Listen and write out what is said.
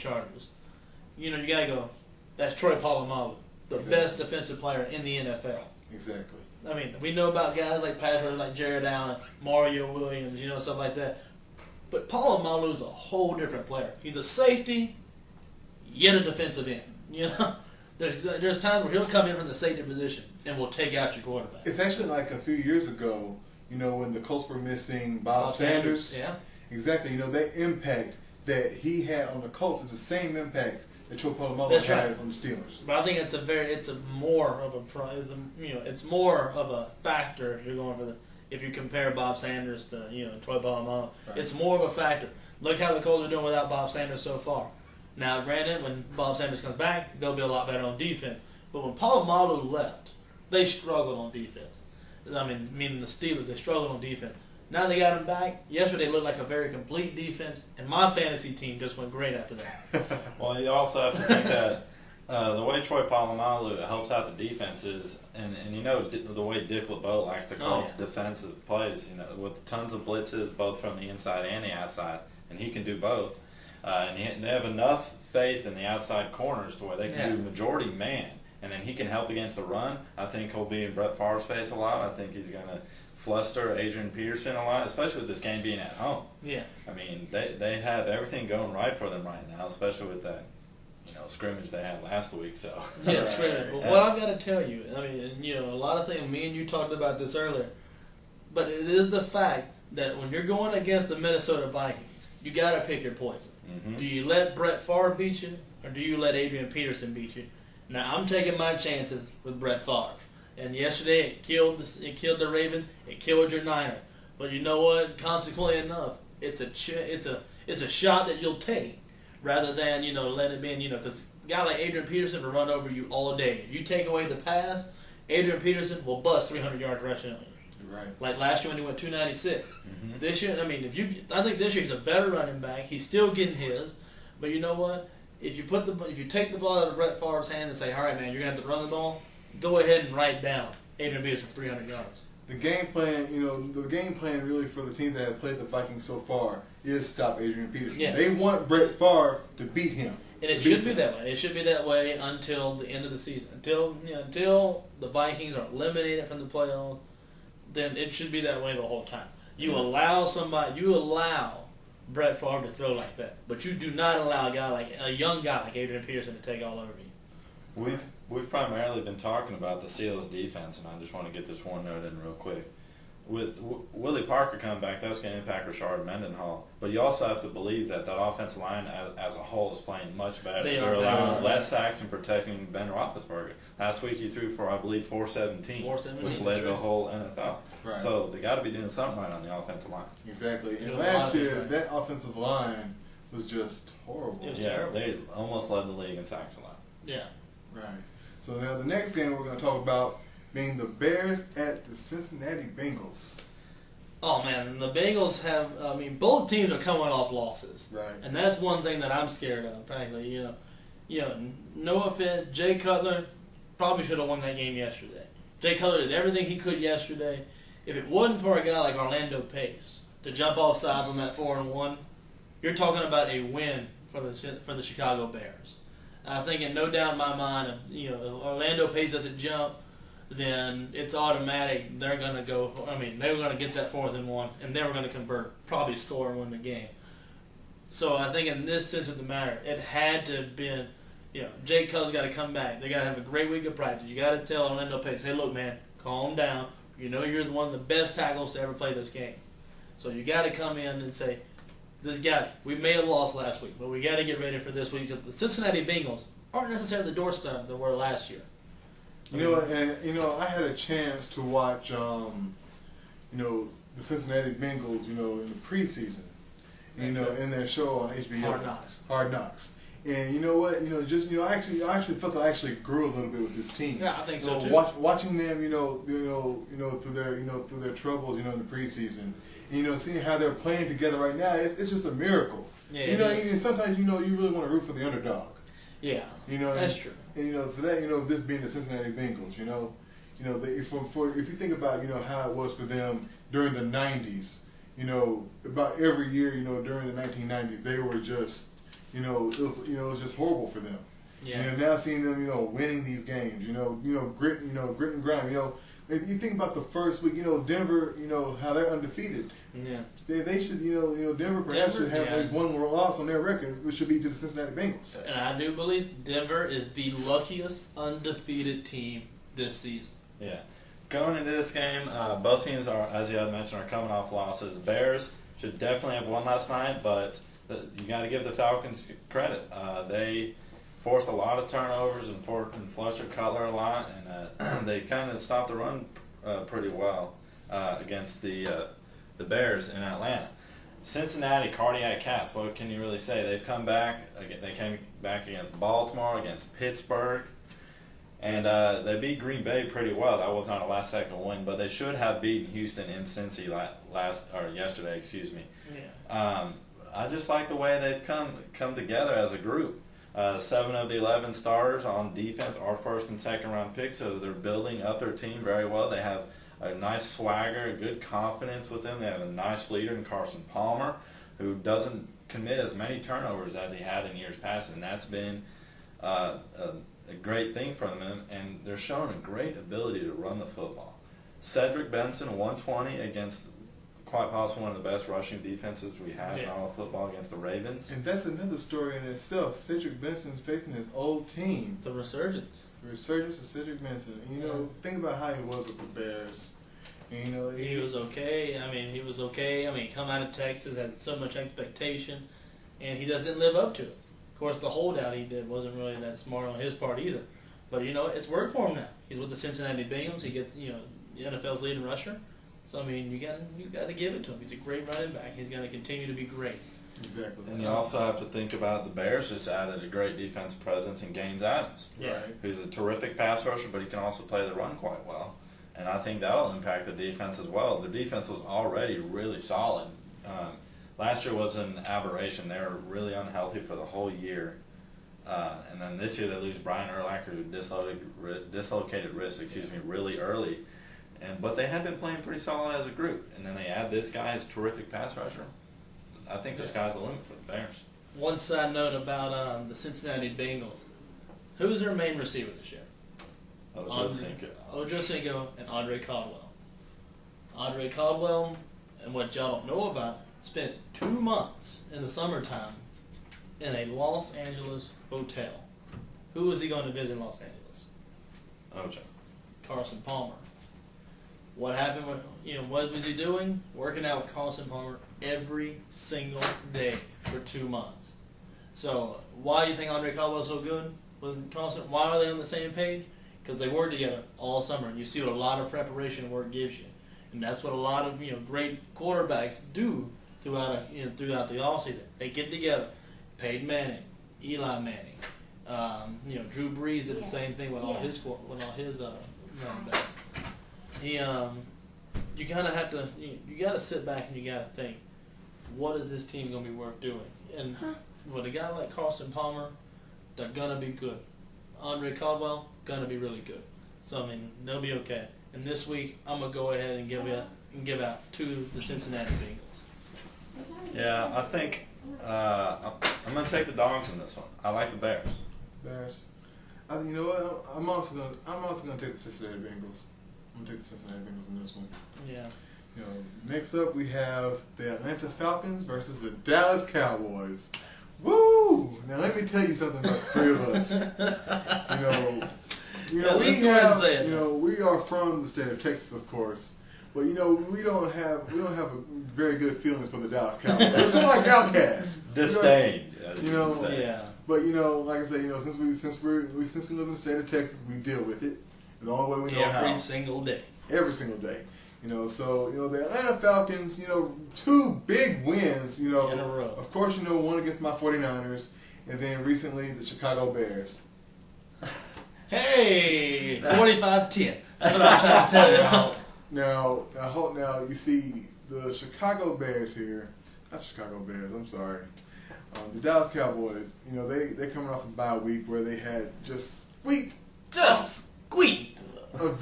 Chargers. You got to go, that's Troy Polamalu, the best defensive player in the NFL. Exactly. I mean, we know about guys like pass rushers like Jared Allen, Mario Williams, stuff like that. But Polamalu is a whole different player. He's a safety, yet a defensive end. There's times where he'll come in from the safety position and will take out your quarterback. It's actually like a few years ago, when the Colts were missing Bob Sanders. Yeah. Exactly. That impact that he had on the Colts is the same impact that Troy Polamalu has on the Steelers. But I think it's more of a factor if you're going for if you compare Bob Sanders to Troy Polamalu. Right. It's more of a factor. Look how the Colts are doing without Bob Sanders so far. Now, granted, when Bob Sanders comes back, they'll be a lot better on defense. But when Polamalu left, they struggled on defense. I mean, meaning the Steelers, they struggled on defense. Now they got him back. Yesterday looked like a very complete defense, and my fantasy team just went great after that. Well, you also have to think that the way Troy Polamalu helps out the defenses, and the way Dick LeBeau likes to call defensive plays, with tons of blitzes, both from the inside and the outside, and he can do both. And they have enough faith in the outside corners to where they can do majority man, and then he can help against the run. I think he'll be in Brett Favre's face a lot. I think he's going to fluster Adrian Peterson a lot, especially with this game being at home. Yeah. I mean, they have everything going right for them right now, especially with that scrimmage they had last week. So yeah, scrimmage. Well, what I've got to tell you, I mean, a lot of things. Me and you talked about this earlier, but it is the fact that when you're going against the Minnesota Vikings, you got to pick your poison. Mm-hmm. Do you let Brett Favre beat you, or do you let Adrian Peterson beat you? Now, I'm taking my chances with Brett Favre. And yesterday, it killed the Ravens. It killed your Niner. But you know what? Consequently enough, it's a shot that you'll take rather than let it be. Because a guy like Adrian Peterson will run over you all day. If you take away the pass, Adrian Peterson will bust 300 yards rushing on you. Right. Like last year when he went 296. Mm-hmm. This year, I mean, I think this year he's a better running back. He's still getting his. But you know what? If you take the ball out of Brett Favre's hand and say, all right, man, you're going to have to run the ball, go ahead and write down Adrian Peterson for 300 yards. The game plan really for the teams that have played the Vikings so far is stop Adrian Peterson. Yeah. They want Brett Favre to beat him. And it should be that way. It should be that way until the end of the season. Until the Vikings are eliminated from the playoffs, then it should be that way the whole time. You allow Brett Favre to throw like that, but you do not allow a young guy like Adrian Peterson to take all over you. We've primarily been talking about the Steelers' defense, and I just want to get this one note in real quick. With Willie Parker coming back, that's going to impact Rashard Mendenhall. But you also have to believe that offensive line as a whole is playing much better. They're allowing less sacks and protecting Ben Roethlisberger. Last week he threw for, I believe, 417, which led the whole NFL. Right. So they got to be doing something right on the offensive line. Exactly. And last year, that offensive line was just horrible. It was terrible. They almost led the league in sacks a lot. Yeah. Right. So now the next game we're going to talk about being the Bears at the Cincinnati Bengals. Oh, man, the Bengals both teams are coming off losses. Right. And that's one thing that I'm scared of, frankly. No offense, Jay Cutler probably should have won that game yesterday. Jay Cutler did everything he could yesterday. If it wasn't for a guy like Orlando Pace to jump off sides on that 4-1, you're talking about a win for the Chicago Bears. I think in no doubt in my mind, if Orlando Pace doesn't jump, then it's automatic. They're going to go. They were going to get that 4th and 1, and they were going to convert, probably score and win the game. So I think in this sense of the matter, it had to have been. Jay Cutler's got to come back. They got to have a great week of practice. You got to tell Orlando Pace, hey, look, man, calm down. You're one of the best tackles to ever play this game. So you got to come in and say, guys, we may have lost last week, but we got to get ready for this week because the Cincinnati Bengals aren't necessarily the doorstep they were last year. I had a chance to watch, the Cincinnati Bengals, in the preseason, in their show on HBO. Hard Knocks. And you know what? I actually felt I actually grew a little bit with this team. Yeah, I think so too. Watching them, through their troubles, in the preseason, and, seeing how they're playing together right now, it's just a miracle. Yeah, and sometimes you really want to root for the underdog. Yeah, that's true. And for that, this being the Cincinnati Bengals, if you think about how it was for them during the '90s, about every year, during the 1990s, they were just it was just horrible for them. Yeah. Now seeing them, winning these games, grit and grind. You think about the first week, Denver, how they're undefeated. Yeah. They should, Denver perhaps should have at least one more loss on their record, which should be to the Cincinnati Bengals. And I do believe Denver is the luckiest undefeated team this season. Yeah. Going into this game, both teams are, as you had mentioned, are coming off losses. Bears should definitely have won last night, but you got to give the Falcons credit. They forced a lot of turnovers and flushed Cutler a lot, and they kind of stopped the run pretty well against the Bears in Atlanta. Cincinnati, cardiac cats. What can you really say? They've come back. They came back against Baltimore, against Pittsburgh. And they beat Green Bay pretty well. That was not a last-second win, but they should have beaten Houston in Cincy yesterday. Excuse me. Yeah. I just like the way they've come together as a group. 7 of the 11 starters on defense are first and second round picks, so they're building up their team very well. They have a nice swagger, good confidence with them. They have a nice leader in Carson Palmer, who doesn't commit as many turnovers as he had in years past, and that's been a great thing from them, and they're showing a great ability to run the football. Cedric Benson, 120 against quite possibly one of the best rushing defenses we have in all of football against the Ravens. And that's another story in itself. Cedric Benson's facing his old team. The resurgence. The resurgence of Cedric Benson. Think about how he was with the Bears. And, he was okay. He was okay. Come out of Texas, had so much expectation, and he just didn't live up to it. Of course, the holdout he did wasn't really that smart on his part either. But, it's worked for him now. He's with the Cincinnati Bengals. He gets, the NFL's leading rusher. So, you got to give it to him. He's a great running back. He's going to continue to be great. Exactly. And you also have to think about the Bears just added a great defensive presence in Gaines Adams. Yeah. Who's a terrific pass rusher, but he can also play the run quite well. And I think that'll impact the defense as well. The defense was already really solid. Last year was an aberration. They were really unhealthy for the whole year. And then this year they lose Brian Urlacher, who dislocated wrist, really early. But they have been playing pretty solid as a group. And then they add this guy as a terrific pass rusher. I think the sky's the limit for the Bears. One side note about the Cincinnati Bengals. Who's their main receiver this year? Ojo Cinco and Andre Caldwell. Andre Caldwell, and what y'all don't know about, spent 2 months in the summertime in a Los Angeles hotel. Who was he going to visit in Los Angeles? Ojo. Carson Palmer. What happened with, what was he doing? Working out with Carson Palmer every single day for 2 months. So, why do you think Andre Caldwell's so good with Carson? Why are they on the same page? Because they work together all summer, and you see what a lot of preparation work gives you. And that's what a lot of great quarterbacks do throughout the offseason. They get together. Peyton Manning, Eli Manning, Drew Brees did the same thing with all his running backs. You kind of have to you got to sit back and you got to think, what is this team going to be worth doing? And with a guy like Carson Palmer, they're going to be good. Andre Caldwell, going to be really good. So they'll be okay. And this week, I'm gonna go ahead and give out to the Cincinnati Bengals. Yeah, I think I'm gonna take the dogs in this one. I like the Bears. Bears. You know what? I'm also gonna take the Cincinnati Bengals. I'm gonna take the Cincinnati Bengals in this one. Yeah. Next up we have the Atlanta Falcons versus the Dallas Cowboys. Woo! Now let me tell you something about the three of us. We are from the state of Texas, of course, but we don't have a very good feelings for the Dallas Cowboys. We're sort of like outcasts. Disdain. Yeah. But like I said, since we live in the state of Texas, we deal with it. The only way we know how. Every single day. Every single day. So the Atlanta Falcons, 2 big wins, in a row. Of course, one against my 49ers, and then recently the Chicago Bears. Hey, 45-10. That's what I'm trying to tell you. Now you see the Chicago Bears here, not Chicago Bears. I'm sorry, the Dallas Cowboys. They're coming off a bye week where they had just squeaked. A